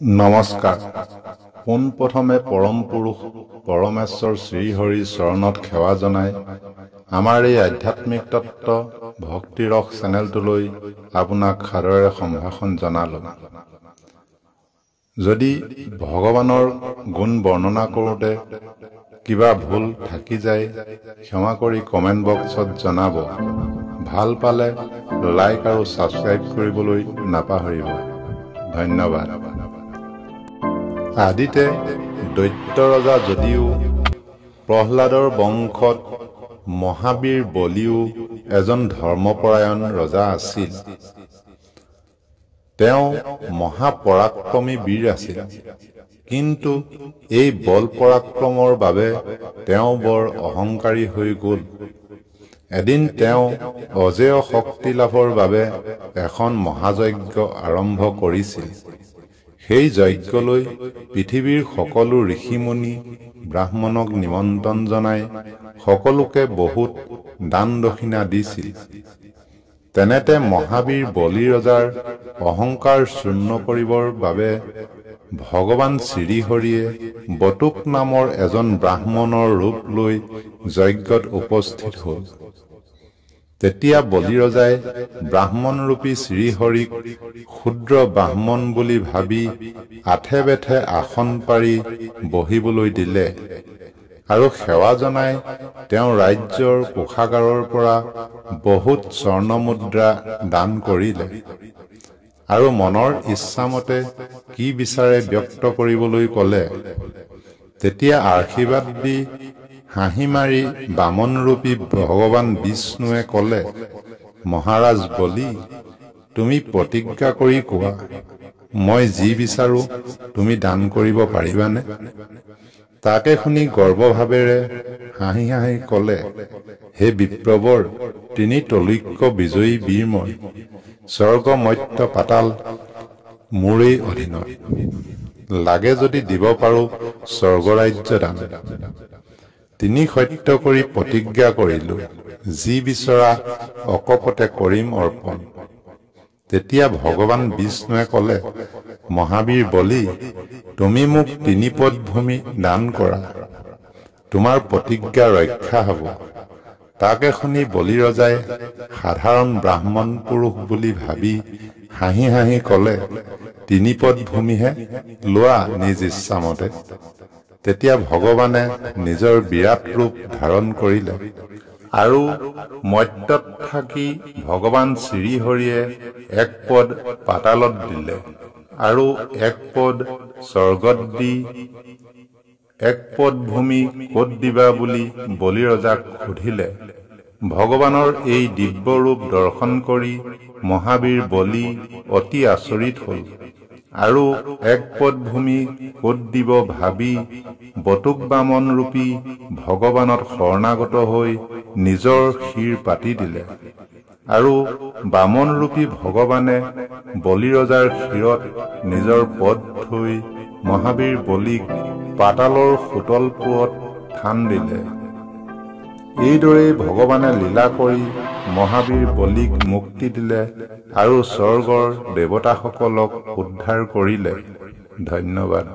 নমস্কাৰ। পোনপ্ৰথমে পৰম পুৰুষ পৰমেশ্বৰ শ্ৰীহৰিৰ চৰণত সেৱা জনাই আমাৰ এই আধ্যাত্মিক তত্ত্ব ভক্তিৰস চেনেলটোলৈ আপোনাক সাদৰেৰে সম্ভাষণ জনালোঁ। যদি ভগৱানৰ গুণ বৰ্ণনা কৰোঁতে কিবা ভুল থাকি যায় ক্ষমা কৰি কমেণ্ট বক্সত জনাব। ভাল পালে লাইক আৰু ছাবস্ক্ৰাইব কৰিবলৈ নাপাহৰিব। ধন্যবাদ। আদিতে দৈত্য ৰজা যদিও প্ৰহ্লাদৰ বংশত মহাবীৰ বলিও এজন ধৰ্মপৰায়ণ ৰজা আছিল। তেওঁ মহাপৰাক্ৰমী বীৰ আছিল, কিন্তু এই বল পৰাক্ৰমৰ বাবে তেওঁ বৰ অহংকাৰী হৈ গ'ল। এদিন তেওঁ অজেয় শক্তি লাভৰ বাবে এখন মহাযজ্ঞ আৰম্ভ কৰিছিল। সেই যজ্ঞলৈ পৃথিৱীৰ সকলো ঋষিমুনি ব্ৰাহ্মণক নিমন্ত্ৰণ জনাই সকলোকে বহুত দান দক্ষিণা দিছিল। তেনেতে মহাবীৰ বলি ৰজাৰ অহংকাৰ চূৰ্ণ কৰিবৰ বাবে ভগৱান শ্ৰীহৰিয়ে বটুক নামৰ এজন ব্ৰাহ্মণৰ ৰূপ লৈ যজ্ঞত উপস্থিত হ'ল। তেতিয়া বলি ৰজাই ব্ৰাহ্মণৰূপী শ্ৰীহৰিক ক্ষুদ্ৰ ব্ৰাহ্মণ বুলি ভাবি আঠে বেঠে আসন পাৰি বহিবলৈ দিলে আৰু সেৱা জনাই তেওঁ ৰাজ্যৰ কোষাগাৰৰ পৰা বহুত স্বৰ্ণমুদ্ৰা দান কৰিলে আৰু মনৰ ইচ্ছামতে কি বিচাৰে ব্যক্ত কৰিবলৈ ক'লে। তেতিয়া আশীৰ্বাদ দি হাঁহি মাৰি বামনৰূপী ভগৱান বিষ্ণুৱে ক'লে, মহাৰাজ বলি, তুমি প্ৰতিজ্ঞা কৰি কোৱা, মই যি বিচাৰো তুমি দান কৰিব পাৰিবানে? তাকে শুনি গৰ্বভাৱেৰে হাঁহি হাঁহি ক'লে, হে বিপ্ৰবৰ, তিনি তলৈক্য বিজয়ী বীৰ মই, স্বৰ্গ মৰ্ত্য পাতাল মোৰেই অধীনত, লাগে যদি দিব পাৰো স্বৰ্গৰাজ্য দান। তিনি সত্য কৰি প্ৰতিজ্ঞা কৰিলো, যি বিচৰা অকপতে কৰিম অৰ্পণ। তেতিয়া ভগৱান বিষ্ণুৱে ক'লে, মহাবীৰ বলি, তুমি মোক ৩ পদ ভূমি দান কৰা, তোমাৰ প্ৰতিজ্ঞা ৰক্ষা হ'ব। তাকে শুনি বলি ৰজাই সাধাৰণ ব্ৰাহ্মণ পুৰুষ বুলি ভাবি হাঁহি হাঁহি ক'লে, ৩ পদ ভূমিহে, লোৱা নিজ ইচ্ছামতে। তেতিয়া ভগৱানে নিজৰ বিৰাট ৰূপ ধাৰণ কৰিলে আৰু মৰ্ত্যত থাকি ভগৱান শ্ৰীহৰিয়ে ১ পদ পাতালত দিলে আৰু ১ পদ স্বৰ্গত দি ১ পদ ভূমি ক'ত দিবা বুলি বলি ৰজাক সুধিলে। ভগৱানৰ এই দিব্য ৰূপ দৰ্শন কৰি মহাবীৰ বলি অতি আচৰিত হ'ল আৰু ১ পদ ভূমি ক'ত দিব ভাবি বটুক বামন ৰূপী ভগৱানত শৰণাগত হৈ নিজৰ শিৰ পাতি দিলে আৰু বামন ৰূপী ভগৱানে বলি ৰজাৰ শিৰত নিজৰ পদ থৈ মহাবীৰ বলিক পাতালৰ সুতলপুৰত থান দিলে। এইদৰেই ভগৱানে লীলা কৰি মহাবীৰ বলিক মুক্তি দিলে আৰু স্বৰ্গৰ দেৱতাসকলক উদ্ধাৰ কৰিলে। ধন্যবাদ।